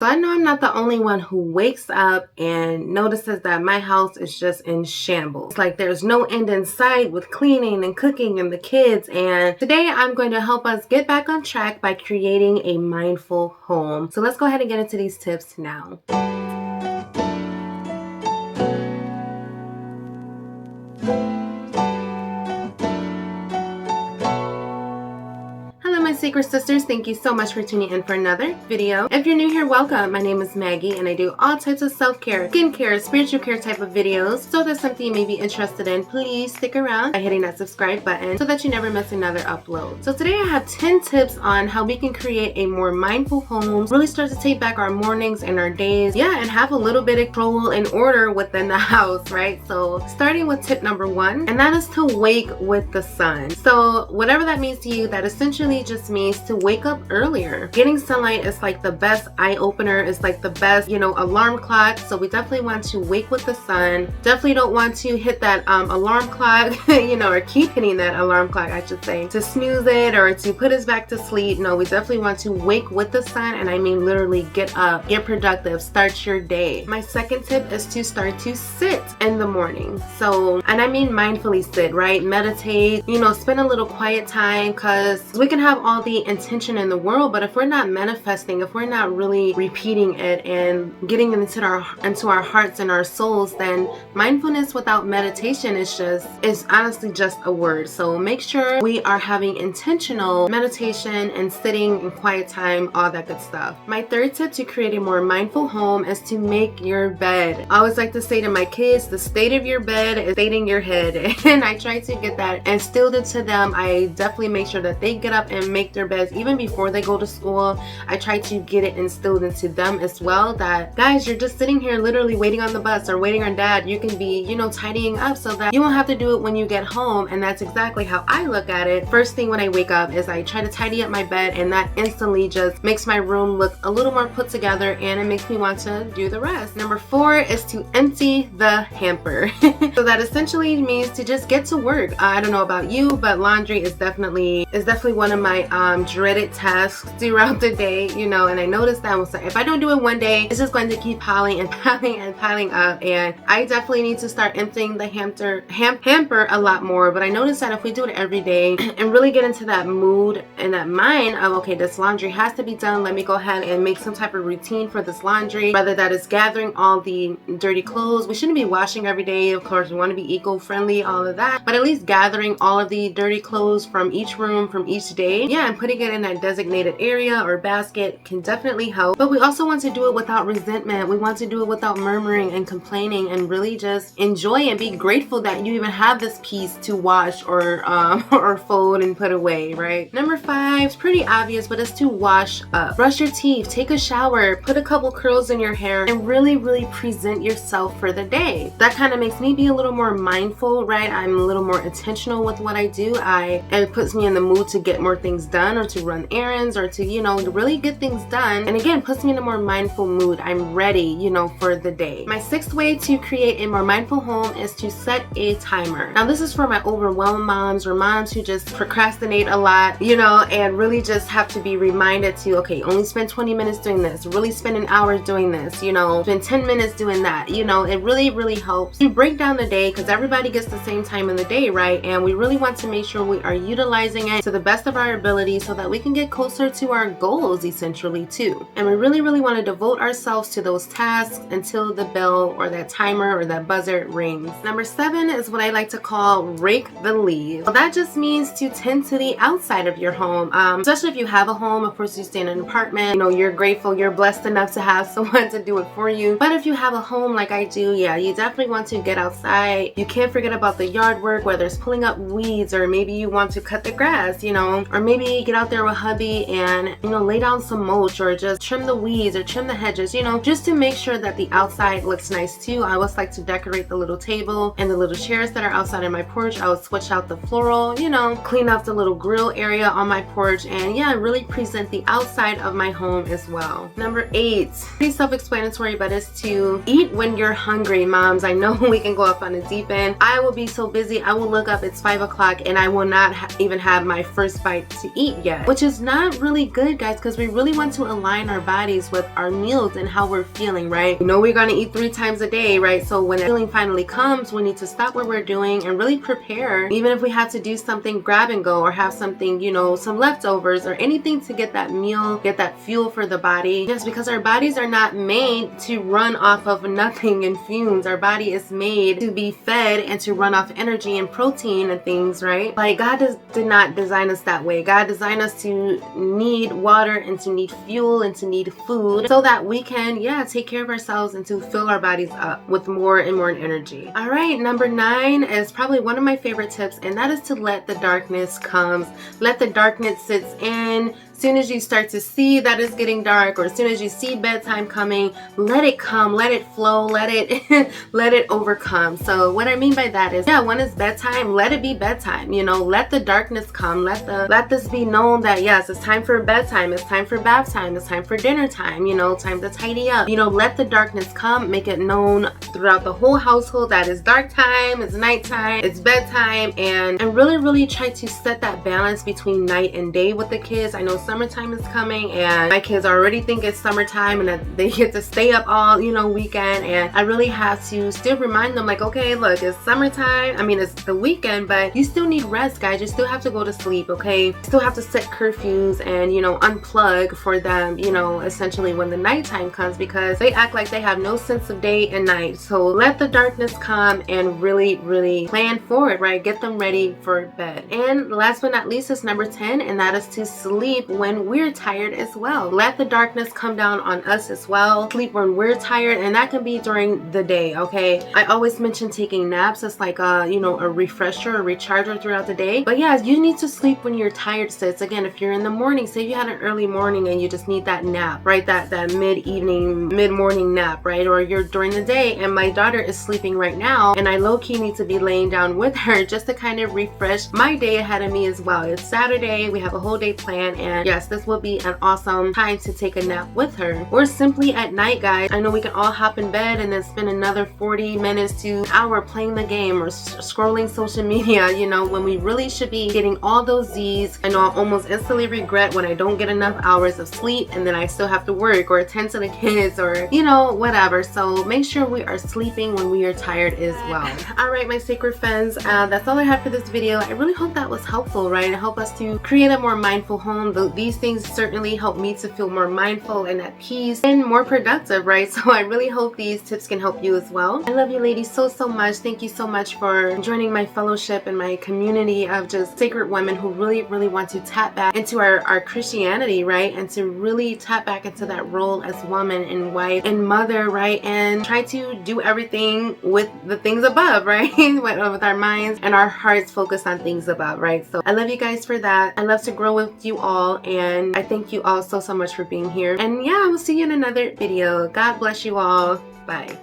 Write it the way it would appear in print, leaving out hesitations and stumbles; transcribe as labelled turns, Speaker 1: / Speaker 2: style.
Speaker 1: So I know I'm not the only one who wakes up and notices that my house is just in shambles. It's like there's no end in sight with cleaning and cooking and the kids. And today I'm going to help us get back on track by creating a mindful home. So let's go ahead and get into these tips now. Secret Sisters, thank you so much for tuning in for another video. If you're new here, welcome. My name is Maggie and I do all types of self-care, skincare, spiritual care type of videos. So if that's something you may be interested in, please stick around by hitting that subscribe button so that you never miss another upload. So today I have 10 tips on how we can create a more mindful home, really start to take back our mornings and our days, and have a little bit of control and order within the house, right? So starting with tip number 1, and that is to wake with the sun. So whatever that means to you, that essentially just means to wake up earlier. Getting sunlight is like the best eye opener. It's like the best, alarm clock. So we definitely want to wake with the sun. Definitely don't want to hit that alarm clock, or keep hitting that alarm clock, I should say, to snooze it or to put us back to sleep. No, we definitely want to wake with the sun, and I mean literally get up, get productive, start your day. My second tip is to start to sit in the morning. So, and I mean mindfully sit, right? Meditate, spend a little quiet time, because we can have all the intention in the world, but if we're not manifesting, if we're not really repeating it and getting into our hearts and our souls, then mindfulness without meditation is honestly just a word. So make sure we are having intentional meditation and sitting in quiet time, all that good stuff. My third tip to create a more mindful home is to make your bed. I always like to say to my kids, the state of your bed is stating your head, and I try to get that instilled into them. I definitely make sure that they get up and make their beds even before they go to school. I try to get it instilled into them as well, that guys, you're just sitting here literally waiting on the bus or waiting on dad. You can be, tidying up so that you won't have to do it when you get home. And that's exactly how I look at it. First thing when I wake up is I try to tidy up my bed, and that instantly just makes my room look a little more put together, and it makes me want to do the rest. Number 4 is to empty the hamper. So that essentially means to just get to work. I don't know about you, but laundry is definitely one of my dreaded tasks throughout the day, and I noticed that if I don't do it one day, it's just going to keep piling and piling and piling up, and I definitely need to start emptying the hamper a lot more. But I noticed that if we do it every day and really get into that mood and that mind of, okay, this laundry has to be done, let me go ahead and make some type of routine for this laundry, whether that is gathering all the dirty clothes. We shouldn't be washing every day, of course. We want to be eco-friendly, all of that, but at least gathering all of the dirty clothes from each room, from each day, and putting it in that designated area or basket can definitely help. But we also want to do it without resentment. We want to do it without murmuring and complaining, and really just enjoy and be grateful that you even have this piece to wash or fold and put away, right? Number 5 is pretty obvious, but it's to wash up. Brush your teeth, take a shower, put a couple curls in your hair, and really present yourself for the day. That kind of makes me be a little more mindful, right? I'm a little more intentional with what I do. It puts me in the mood to get more things done, or to run errands, or to to really get things done, and again puts me in a more mindful mood. I'm ready for the day. My 6th way to create a more mindful home is to set a timer. Now this is for my overwhelmed moms, or moms who just procrastinate a lot, and really just have to be reminded to, okay, only spend 20 minutes doing this, really spend an hour doing this, spend 10 minutes doing that. It really helps to break down the day, because everybody gets the same time in the day, right? And we really want to make sure we are utilizing it to the best of our ability so that we can get closer to our goals essentially too. And we really want to devote ourselves to those tasks until the bell or that timer or that buzzer rings. Number 7 is what I like to call rake the leaves. Well, that just means to tend to the outside of your home, especially if you have a home. Of course, you stay in an apartment, you're grateful, you're blessed enough to have someone to do it for you. But if you have a home like I do, you definitely want to get outside. You can't forget about the yard work, whether it's pulling up weeds, or maybe you want to cut the grass, or maybe get out there with hubby and lay down some mulch, or just trim the weeds or trim the hedges, just to make sure that the outside looks nice too. I always like to decorate the little table and the little chairs that are outside of my porch. I would switch out the floral, clean up the little grill area on my porch, and really present the outside of my home as well. Number 8, pretty self-explanatory, but it's to eat when you're hungry. Moms, I know we can go off on a deep end. I will be so busy, I will look up, it's 5 o'clock, and I will not even have my first bite to eat. eat yet, which is not really good, guys, because we really want to align our bodies with our meals and how we're feeling, right? You know, we're going to eat 3 times a day, right? So when the feeling finally comes, we need to stop what we're doing and really prepare. Even if we have to do something grab and go or have something, you know, some leftovers or anything to get that meal, get that fuel for the body. Yes, because our bodies are not made to run off of nothing and fumes. Our body is made to be fed and to run off energy and protein and things, right? Like God did not design us that way. God designed us to need water and to need fuel and to need food so that we can, yeah, take care of ourselves and to fill our bodies up with more and more energy. All right, number 9 is probably one of my favorite tips, and that is to let the darkness come. Let the darkness sit in. As soon as you start to see that it's getting dark, or as soon as you see bedtime coming, let it come, let it flow, let it let it overcome. So what I mean by that is, yeah, when it's bedtime, let it be bedtime. You know, let the darkness come. Let this be known that yes, it's time for bedtime, it's time for bath time, it's time for dinner time, you know, time to tidy up. You know, let the darkness come, make it known throughout the whole household that it's dark time, it's nighttime, it's bedtime, and really try to set that balance between night and day with the kids. I know summertime is coming and my kids already think it's summertime and that they get to stay up all, you know, weekend, and I really have to still remind them, like, okay, look, it's summertime. I mean, it's the weekend, but you still need rest, guys. You still have to go to sleep, okay? You still have to set curfews and, you know, unplug for them, you know, essentially when the nighttime comes, because they act like they have no sense of day and night. So let the darkness come and really plan for it, right? Get them ready for bed. And last but not least is number 10, and that is to sleep when we're tired as well. Let the darkness come down on us as well. Sleep when we're tired, and that can be during the day, okay? I always mention taking naps as like a, you know, a refresher, a recharger throughout the day. But yeah, you need to sleep when you're tired, sis. Again, if you're in the morning, say you had an early morning and you just need that nap, right? That mid-evening, mid-morning nap, right? Or you're during the day, and my daughter is sleeping right now, and I low-key need to be laying down with her just to kind of refresh my day ahead of me as well. It's Saturday, we have a whole day planned, and yes, this will be an awesome time to take a nap with her. Or simply at night, guys. I know we can all hop in bed and then spend another 40 minutes to an hour playing the game or scrolling social media, you know, when we really should be getting all those Z's. I know I almost instantly regret when I don't get enough hours of sleep and then I still have to work or attend to the kids or, you know, whatever. So make sure we are sleeping when we are tired as well. All right, my sacred friends, that's all I have for this video. I really hope that was helpful, right? And help us to create a more mindful home. These things certainly help me to feel more mindful and at peace and more productive, right? So I really hope these tips can help you as well. I love you ladies so much. Thank you so much for joining my fellowship and my community of just sacred women who really want to tap back into our Christianity, right? And to really tap back into that role as woman and wife and mother, right? And try to do everything with the things above, right? with our minds and our hearts focused on things above, right? So I love you guys for that. I love to grow with you all, and I thank you all so much for being here. And yeah, I will see you in another video. God bless you all. Bye.